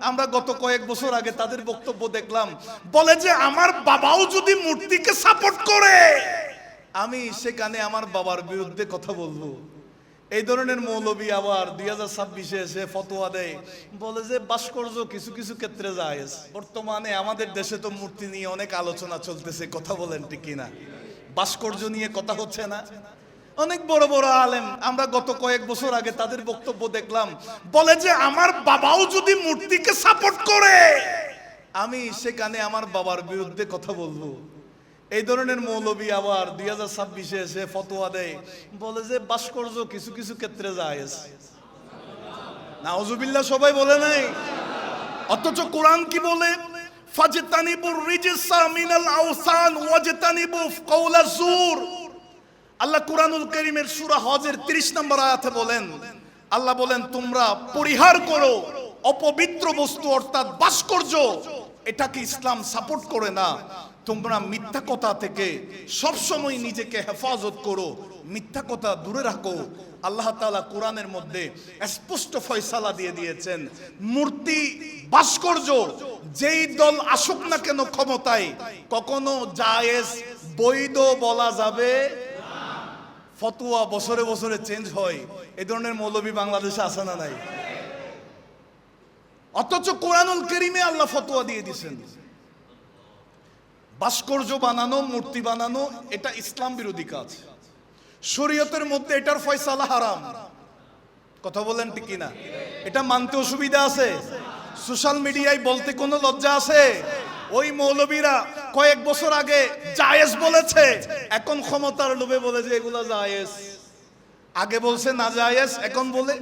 আমরা গত কয়েক বছর আগে তাদের বক্তব্য দেখলাম, বলে যে আমার বাবাও যদি মূর্তিকে সাপোর্ট করে আমি সেখানে আমার বাবার বিরুদ্ধে কথা বলবো। এই ধরনের মৌলবী আবার 2026-এ এসে ফতোয়া দেয়, বলে যে ভাস্কর্য কিছু কিছু ক্ষেত্রে জায়েজ। বর্তমানে আমাদের দেশে তো মূর্তি নিয়ে অনেক আলোচনা চলতেছে, কথা বলেন ঠিক কিনা? ভাস্কর্য নিয়ে কথা হচ্ছে না? অনেক বড় বড় আলেম আমরা গত কয়েক বছর আগে তাদের বক্তব্য দেখলাম, বলে যে আমার বাবাও যদি মূর্তিকে সাপোর্ট করে আমি সেখানে আমার বাবার বিরুদ্ধে কথা বলবো। এই ধরনের মৌলবী আবার 2026-এ এসে ফতোয়া দেয়, বলে যে ভাস্কর্য কিছু কিছু ক্ষেত্রে জায়েজ। নাউজুবিল্লাহ, সবাই বলে নাই। অথচ কোরআন কি বলে? ফাজতানিবুর রিজসা মিনাল আওসান ওয়াজতানিবু কাওলা যুর। আল্লাহ কুরআনুল কারীমের সূরা হজের 30 নম্বর আয়াতে বলেন, আল্লাহ বলেন তোমরা পরিহার করো অপবিত্র বস্তু অর্থাৎ ভাস্কর্য। এটাকে ইসলাম সাপোর্ট করে না। তোমরা মিথ্যা কথা থেকে সবসময় নিজেকে হেফাজত করো, মিথ্যা কথা দূরে রাখো। আল্লাহ তাআলা কোরআনের মধ্যে স্পষ্ট ফয়সালা দিয়ে দিয়েছেন, মূর্তি ভাস্কর্য যেই দল আসুক না কেন ক্ষমতায়, কখনো জায়েজ বৈধ বলা যাবে না। ফতোয়া বছরে বছরে চেঞ্জ হয়। এই ধরনের মৌলবী বাংলাদেশে আছে না নাই? অথচ কোরআনুল কারীমে আল্লাহ ফতোয়া দিয়ে দিয়েছেন, ভাস্কর্য বানানো, মূর্তি বানানো এটা ইসলাম বিরোধী কাজ। শরীয়তের মধ্যে এটার ফয়সালা হারাম। কথা বলেন ঠিক কিনা? এটা মানতে অসুবিধা আছে? সোশ্যাল মিডিয়ায় বলতে কোনো লজ্জা আছে? ওই মৌলবীরা কয়েক বছর আগে জায়েজ বলেছে, এখন ক্ষমতার লোভে বলে যে এগুলা জায়েজ। আগে বলছে না জায়েজ, এখন বলে।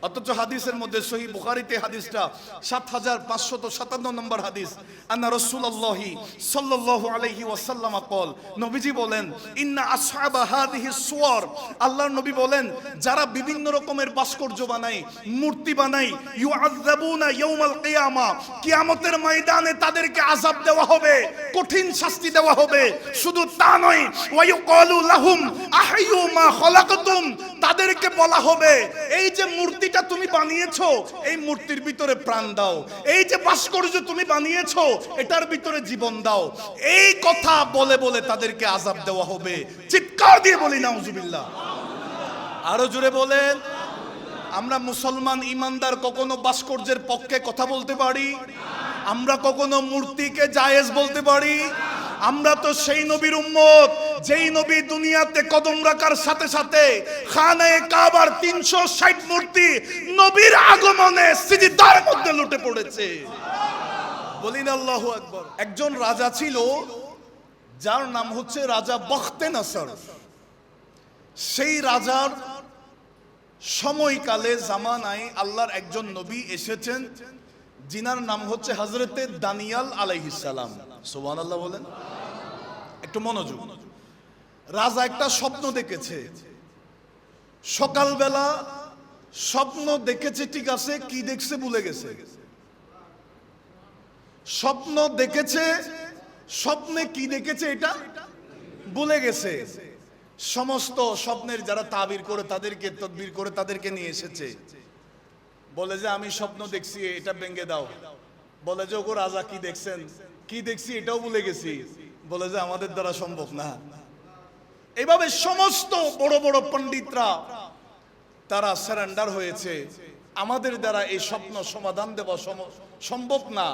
অথচ হাদিসের মধ্যে সহিহ বুখারীতে হাদিসটা 7557 নম্বর হাদিস, আন্না রাসূলুল্লাহি সাল্লাল্লাহু আলাইহি ওয়াসাল্লাম কল, নবীজি বলেন, ইন্না আসহাবা হাদিহি সুওয়ার, আল্লাহর নবী বলেন যারা বিভিন্ন রকমের ভাস্কর্য বানায়, মূর্তি বানায়, ইউআযাবুনা ইয়াউমাল কিয়ামা, কিয়ামতের ময়দানে তাদেরকে আযাব দেওয়া হবে, কঠিন শাস্তি দেওয়া হবে। শুধু তা নয়, ওয়া ইউকালু লাহুম আহইয়ু মা খালাকতুম, তাদেরকে বলা হবে এই যে মূর্তিটা তুমি বানিয়েছো, এই মূর্তির ভিতরে প্রাণ দাও। এই যে ভাস্কর্য তুমি বানিয়েছো, এটার ভিতরে জীবন দাও। এই কথা বলে বলে তাদেরকে আযাব দেওয়া হবে। চিৎকার দিয়ে বলি নাউজুবিল্লাহ। আরো জোরে বলেন। আমরা মুসলমান ইমানদার কখনো ভাস্কর্যের পক্ষে কথা বলতে পারি? আমরা কখনো মূর্তিকে জায়েজ বলতে পারি? আমরা তো সেই নবীর উম্মত যেই নবী দুনিয়াতে কদম রাখার সাথে সাথে খানায়ে কাবার 360 মূর্তি নবীর আগমনে সিজদার মধ্যে লুটে পড়েছে। বলিন আল্লাহু আকবার। একজন রাজা ছিল যার নাম হচ্ছে রাজা বখতে নসর। সেই রাজার সময়কালে জামানায় আল্লাহর একজন নবী এসেছেন, যিনার নাম হচ্ছে হযরতে দানিয়াল আলাইহিস সালাম। সুবহানাল্লাহ বলেন। একটু মনোযোগ। রাজা একটা স্বপ্ন দেখেছে। সকালবেলা স্বপ্ন দেখেছে, ঠিক আছে, কি দেখছে ভুলে গেছে। স্বপ্ন দেখেছে, স্বপ্নে কি দেখেছে এটা ভুলে গেছে। সমস্ত স্বপ্নের যারা তাবির করে তাদেরকে তদবির করে তাদেরকে নিয়ে এসেছে, বলে যে আমি স্বপ্ন দেখছি, এটা ভেঙে দাও। বলে যে ওগো রাজা কি দেখছেন? কি দেখছি এটাও ভুলে গেছি। বলে যে আমাদের দ্বারা সম্ভব না। এইভাবে সমস্ত বড় বড় পণ্ডিতরা তারা সারেন্ডার হয়েছে, আমাদের দ্বারা এই স্বপ্ন সমাধান দেওয়া সম্ভব না।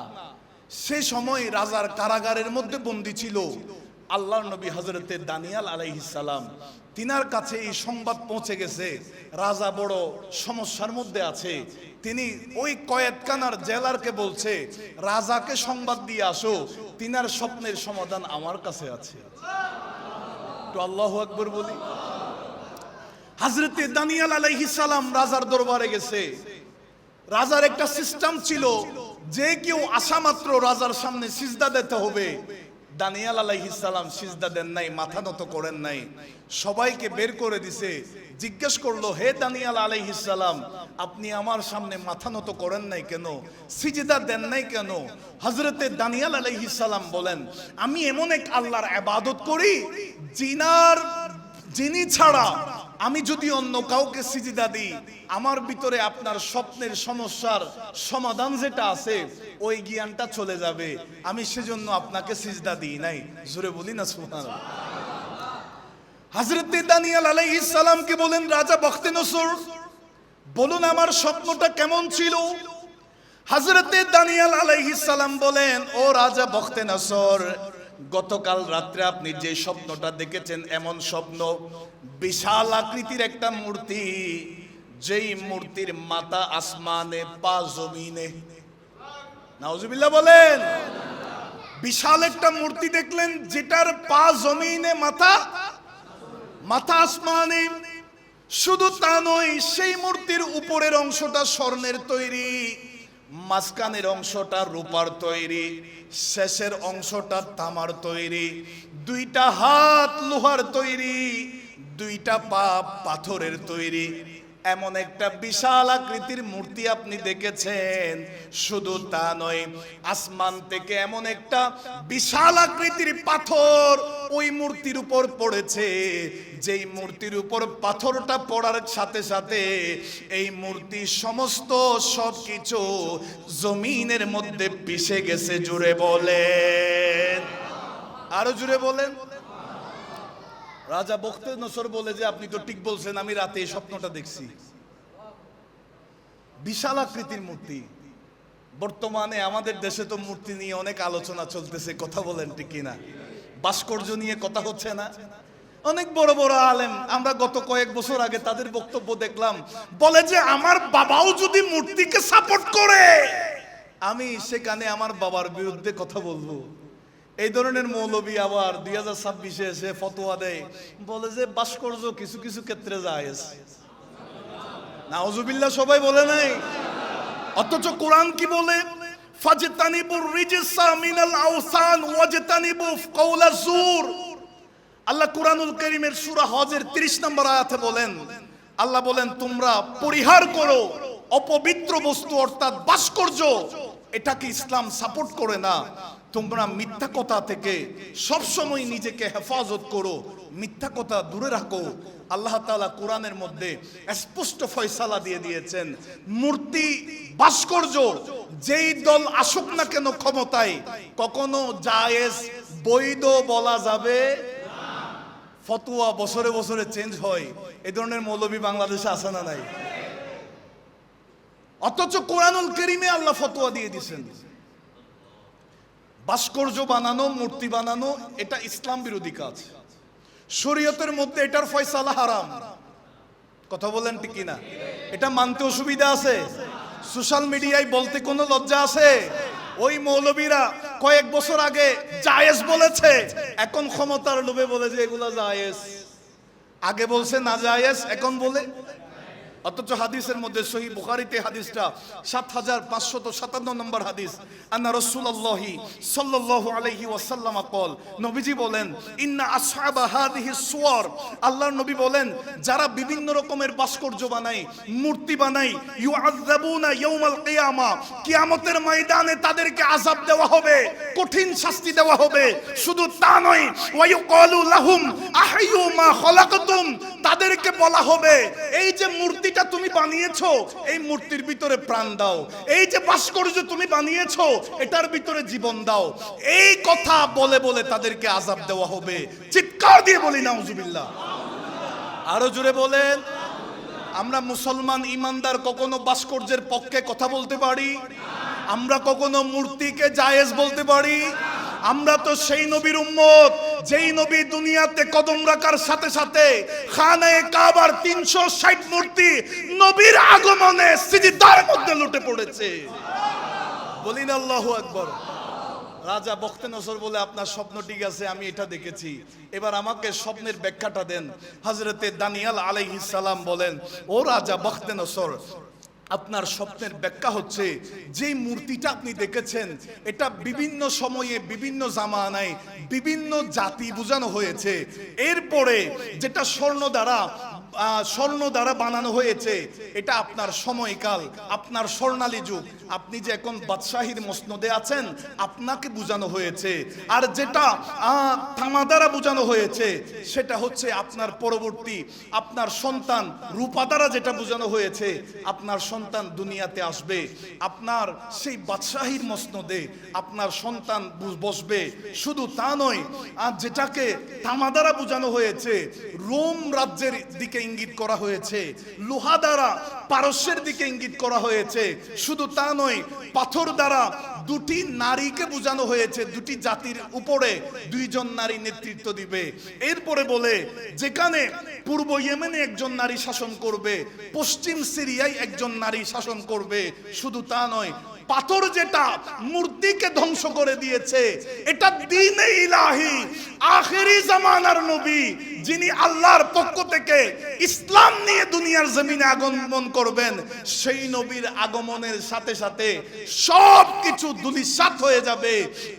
সেই সময় রাজার কারাগারের মধ্যে বন্দী ছিল আল্লাহর নবী হযরতে দানিয়াল আলাইহিস সালাম। তিনার কাছে এই সংবাদ পৌঁছে গেছে রাজা বড় সমস্যার মধ্যে আছে। তিনি ওই কয়েদখানার জেলারকে বলছে রাজাকে সংবাদ দিয়ে আসো, তিনার স্বপ্নের সমাধান আমার কাছে আছে। তো আল্লাহু আকবার বলি। হযরতে দানিয়াল আলাইহিস সালাম রাজার দরবারে গেছে। রাজার একটা সিস্টেম ছিল, যে কেউ আসা মাত্র রাজার সামনে সিজদা দিতে হবে। দানিয়াল আলাইহিস সালাম সিজদা দেন নাই, মাথা নত করেন নাই, সবাইকে বের করে দিছে। জিজ্ঞেস করলো, হে দানিয়াল আলাইহিস সালাম, আপনি আমার সামনে মাথা নত করেন নাই কেন, সিজদা দেন নাই কেন? হযরতে দানিয়াল আলাইহিস সালাম বলেন, আমি এমন এক আল্লাহর ইবাদত করি যিনি ছাড়া আমি যদি অন্য কাউকে সিজদা দিই, আমার ভিতরে আপনার স্বপ্নের সমস্যার সমাধান যেটা আছে ওই জ্ঞানটা চলে যাবে। আমি সেজন্য আপনাকে সিজদা দিই নাই। জোরে বলি না সুবহানাল্লাহ। হযরত দানিয়েল আলাইহিস সালামকে বলেন, রাজা বখতেনসর, বলুন আমার স্বপ্নটা কেমন ছিল। হযরত দানিয়েল আলাইহিস সালাম বলেন, ও রাজা বখতেনসর, গতকাল রাত্রে আপনি যে স্বপ্নটা দেখেছেন এমন স্বপ্ন, বিশাল আকৃতির একটা মূর্তি, যেই মূর্তির মাথা আসমানে, পা জমিনে। নাউজুবিল্লাহ বলেন। বিশাল একটা মূর্তি দেখলেন যেটার পা জমিনে, মাথা আসমানে। শুধু তা নয়, সেই মূর্তির উপরের অংশটা স্বর্ণের তৈরি, মাঝখানের অংশটা রূপার তৈরি, শেষের অংশটা তামার তৈরি, দুইটা হাত লোহার তৈরি, দুইটা পা পাথরের তৈরি। এমন একটা বিশাল আকৃতির মূর্তি আপনি দেখেছেন। শুধু তা নয়, আসমান থেকে এমন একটা বিশাল আকৃতির পাথর ওই মূর্তির উপর পড়েছে, যেই মূর্তির উপর পাথরটা পড়ার সাথে সাথে এই মূর্তি সমস্ত সবকিছু জমিনের মধ্যে পিষে গেছে। জুড়ে বলেন, আরো জুড়ে বলেন। রাজা বখতেনসর বলে যে, আপনি তো ঠিক বলছেন, আমি রাতে এই স্বপ্নটা দেখছি। বিশাল আকৃতির মূর্তি। বর্তমানে আমাদের দেশে তো মূর্তি নিয়ে অনেক আলোচনা চলতেছে, কথা বলেন ঠিক কিনা? ভাস্কর্য নিয়ে কথা হচ্ছে না? অনেক বড় বড় আলেম, আমরা গত কয়েক বছর আগে তাদের বক্তব্য দেখলাম, বলে যে আমার বাবাও যদি মূর্তিকে সাপোর্ট করে, আমি সেখানে আমার বাবার বিরুদ্ধে কথা বলবো। এই ধরনের মৌলবী আবার 2026-এ এসে ফতোয়া দেয়, বলে যে ভাস্কর্য কিছু কিছু ক্ষেত্রে জায়েজ। নাউজুবিল্লাহ, সবাই বলে নাই। অথচ কোরআন কি বলে? ফাজতানিবুর রিজসা মিনাল আওসান ওয়াজতানিবু কাওলাজ জুর। আল্লাহ কুরআনুল কারীমের সূরা হজের 30 নম্বর আয়াতে বলেন, আল্লাহ বলেন, তোমরা পরিহার করো অপবিত্র বস্তু অর্থাৎ ভাস্কর্য। এটাকে ইসলাম সাপোর্ট করে না। তোমরা মিথ্যা কথা থেকে সবসময় নিজেকে হেফাজত করো, মিথ্যা কথা দূরে রাখো। আল্লাহ তাআলা কোরআনের মধ্যে স্পষ্ট ফয়সালা দিয়ে দিয়েছেন, মূর্তি ভাস্কর্য যেই দল আসুক না কেন ক্ষমতায়, কখনো জায়েজ বৈধ বলা যাবে না। ফতোয়া বছরে বছরে চেঞ্জ হয়। এই ধরনের মৌলবী বাংলাদেশে আছে না নাই? অথচ কোরআনুল কারীমে আল্লাহ ফতোয়া দিয়ে দিয়েছেন, ভাস্কর্য বানানো, মূর্তি বানানো এটা ইসলাম বিরোধী কাজ। শরীয়তের মধ্যে এটার ফয়সালা হারাম। কথা বলেন ঠিক কিনা? এটা মানতে অসুবিধা আছে? সোশ্যাল মিডিয়ায় বলতে কোনো লজ্জা আছে? ওই মৌলবীরা কয়েক বছর আগে জায়েজ বলেছে, এখন ক্ষমতার লোভে বলে যে এগুলা জায়েজ। আগে বলছে না জায়েজ, এখন বলে। অথচ হাদিসের মধ্যে সহিহ বুখারীতে হাদিসটা 7557 নম্বর হাদিস, আন্না রাসূলুল্লাহি সাল্লাল্লাহু আলাইহি ওয়াসাল্লাম কল, নবীজি বলেন, ইন্না আসহাবা হাদিহিস সুওয়ার, আল্লাহর নবী বলেন, যারা বিভিন্ন রকমের ভাস্কর্য বানায়, মূর্তি বানায়, ইউআযাবুনা ইয়াউমাল কিয়ামা, কিয়ামতের ময়দানে তাদেরকে আযাব দেওয়া হবে, কঠিন শাস্তি দেওয়া হবে। শুধু তা নয়, ওয়া ইউকালু লাহুম আহয়ু মা খালাকতুম, তাদেরকে বলা হবে, এই যে মূর্তি তুমি বানিয়েছো, এই মূর্তির ভিতরে প্রাণ দাও। এই যে ভাস্কর্য তুমি বানিয়েছো, এটার ভিতরে জীবন দাও। এই কথা বলে বলে তাদেরকে আযাব দেওয়া হবে। চিৎকার দিয়ে বলি নাউজুবিল্লাহ। আরো জোরে বলেন। আমরা মুসলমান ইমানদার কখনো ভাস্কর্যের পক্ষে কথা বলতে পারি? আমরা কখনো মূর্তিকে জায়েজ বলতে পারি? আমরা তো সেই নবীর উম্মত, যেই নবী দুনিয়াতে কদম রাখার সাথে সাথে খানায়ে কাবার 360 মূর্তি নবীর আগমনে সিজদার মধ্যে লুটে পড়েছে। বলিন আল্লাহু আকবার। রাজা বখতেনসর বলে, আপনার স্বপ্ন ঠিক আছে, আমি এটা দেখেছি, এবার আমাকে স্বপ্নের ব্যাখ্যাটা দেন। হযরতে দানিয়েল আলাইহিস সালাম বলেন, ও রাজা বখতেনসর, আপনার স্বপ্নের ব্যাখ্যা হচ্ছে, যে মূর্তিটা আপনি দেখেছেন এটা বিভিন্ন সময়ে বিভিন্ন জামানায় বিভিন্ন জাতি বোঝানো হয়েছে। এরপরে যেটা স্বর্ণ দ্বারা স্বর্ণ দ্বারা বানানো হয়েছে, এটা আপনার সময়কাল, আপনার স্বর্ণালী যুগ। আপনি যে এখন বাদশাহীর মসনদে আছেন, আপনাকে বোঝানো হয়েছে। আর যেটা তামা দ্বারা বোঝানো হয়েছে, সেটা হচ্ছে আপনার পরবর্তী আপনার সন্তান। রূপা দ্বারা যেটা বোঝানো হয়েছে, আপনার সন্তান দুনিয়াতে আসবে, আপনার সেই বাদশাহীর মসনদে আপনার সন্তান বসবে। শুধু তা নয়, আর যেটাকে তামা দ্বারা বোঝানো হয়েছে, রোম রাজ্যের দিকে ইঙ্গিত করা হয়েছে, লোহা দ্বারা পারস্যের দিকে ইঙ্গিত করা হয়েছে। শুধু তা নয়, পাথর দ্বারা দুটি নারীকে বোঝানো হয়েছে, দুটি জাতির উপরে দুইজন নারী নেতৃত্ব দিবে। এরপরে বলে, যেখানে পূর্ব ইয়েমেনে একজন নারী শাসন করবে, পশ্চিম সিরিয়ায় একজন নারী শাসন করবে। শুধু তা নয়, পাথর যেটা মূর্তিকে ধ্বংস করে দিয়েছে, এটা দ্বীনে ইলাহি, আখেরি জামানার নবী, যিনি আল্লাহর পক্ষ থেকে ইসলাম নিয়ে দুনিয়ার জমিনে আগমন করবেন, সেই নবীর আগমনের সাথে সাথে সব কিছু ধূলিসাৎ হয়ে যাবে,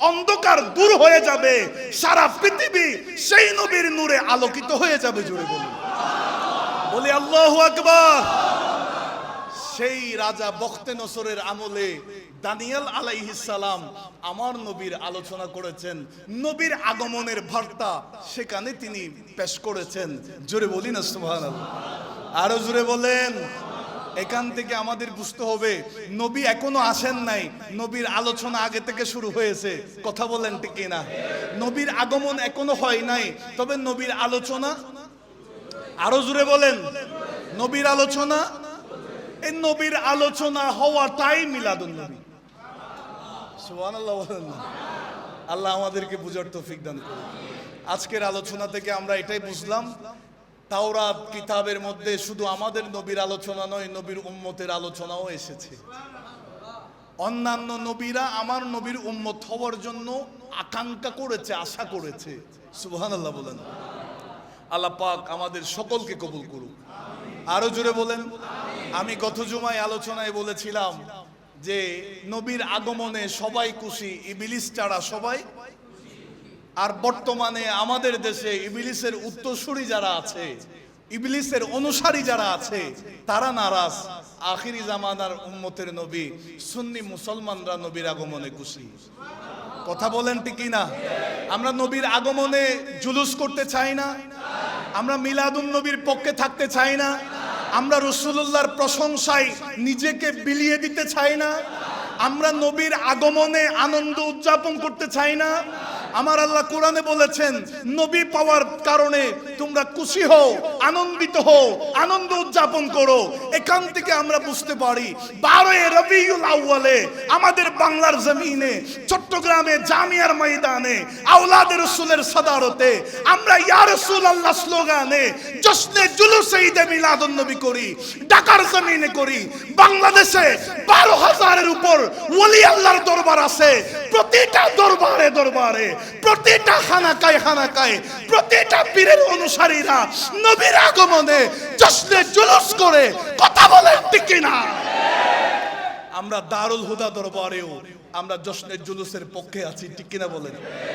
অন্ধকার দূর হয়ে যাবে, সারা পৃথিবী সেই নবীর নূরে আলোকিত হয়ে যাবে। জোরে বলি আল্লাহু আকবার। সেই রাজা বখতে নসরের আমলে দানিয়েল আলাইহিস সালাম আমার নবীর আলোচনা করেছেন, নবীর আগমনের বার্তা সেখানে তিনি পেশ করেছেন। জোরে বলি না সুবহানাল্লাহ, আরো জোরে বলেন। এখান থেকে আমাদের বুঝতে হবে, নবী এখনো আসেন নাই, নবীর আলোচনা আগে থেকে শুরু হয়েছে। কথা বলেন ঠিক না? নবীর আগমন এখনো হয় নাই, তবে নবীর আলোচনা, আরো জোরে বলেন, নবীর আলোচনা, এই নবীর আলোচনা হওয়াটাই মিলাদুন নবী। সুবহানাল্লাহ বলেন না? আল্লাহ আমাদেরকে বুঝার তৌফিক দান করুন। আজকের আলোচনা থেকে আমরা এটাই বুঝলাম, তাওরাত কিতাবের মধ্যে শুধু আমাদের নবীর আলোচনা নয়, নবীর উম্মতের আলোচনাও এসেছে। অন্যান্য নবীরা আমার নবীর উম্মত হওয়ার জন্য আকাঙ্ক্ষা করেছে, আশা করেছে। সুবহানাল্লাহ বলেন। আল্লাহ পাক আমাদের সকলকে কবুল করুন। আরো জোরে বলেন। আমি গত জুমায় আলোচনায় বলেছিলাম যে নবীর আগমনে সবাই খুশি, ইবলিস ছাড়া সবাই। আর বর্তমানে আমাদের দেশে ইবলিসের উত্তরসূরি যারা আছে, ইবলিসের অনুসারী যারা আছে, তারা নারাজ। আখিরি জামানার উম্মতের নবী সুন্নি মুসলমানরা নবীর আগমনে খুশি। কথা বলেন ঠিক না? আমরা নবীর আগমনে জুলুস করতে চাই না, আমরা মিলাদুন নবীর পক্ষে থাকতে চাই না, আমরা রাসূলুল্লাহর প্রশংসায় নিজেকে বিলিয়ে দিতে চাই না, আমরা নবীর আগমনে আনন্দ উদযাপন করতে চাই না। আমার আল্লাহ কোরআনে বলেছেন, নবী পাওয়ার কারণে তোমরা খুশি হও, আনন্দিত হও, আনন্দ উদযাপন করো। এখান থেকে আমরা বুঝতে পারি 12 রবিউল আউয়ালে আমাদের বাংলার জমিনে চট্টগ্রামে জামিয়ার ময়দানে আওলাদে রাসূলের সাদারতে আমরা ইয়া রাসূলুল্লাহ স্লোগানে জশ্নে জুলুসে ঈদে মিলাদুন নবী করি, ঢাকার জমিনে করি। বাংলাদেশে 12,000-এর উপর ওলি আল্লাহর দরবার আছে। প্রতিটা দরবারে দরবারে, প্রতিটা খানাকায় খানাকায়, প্রতিটা পীরের অনুসারীরা নবীর আগমনে জশ্নে জুলুস করে। কথা বলেন ঠিক না? আমরা দারুল হুদা দরবারেও আমরা জশ্নে জুলুসের পক্ষে আছি, ঠিক কিনা বলেন?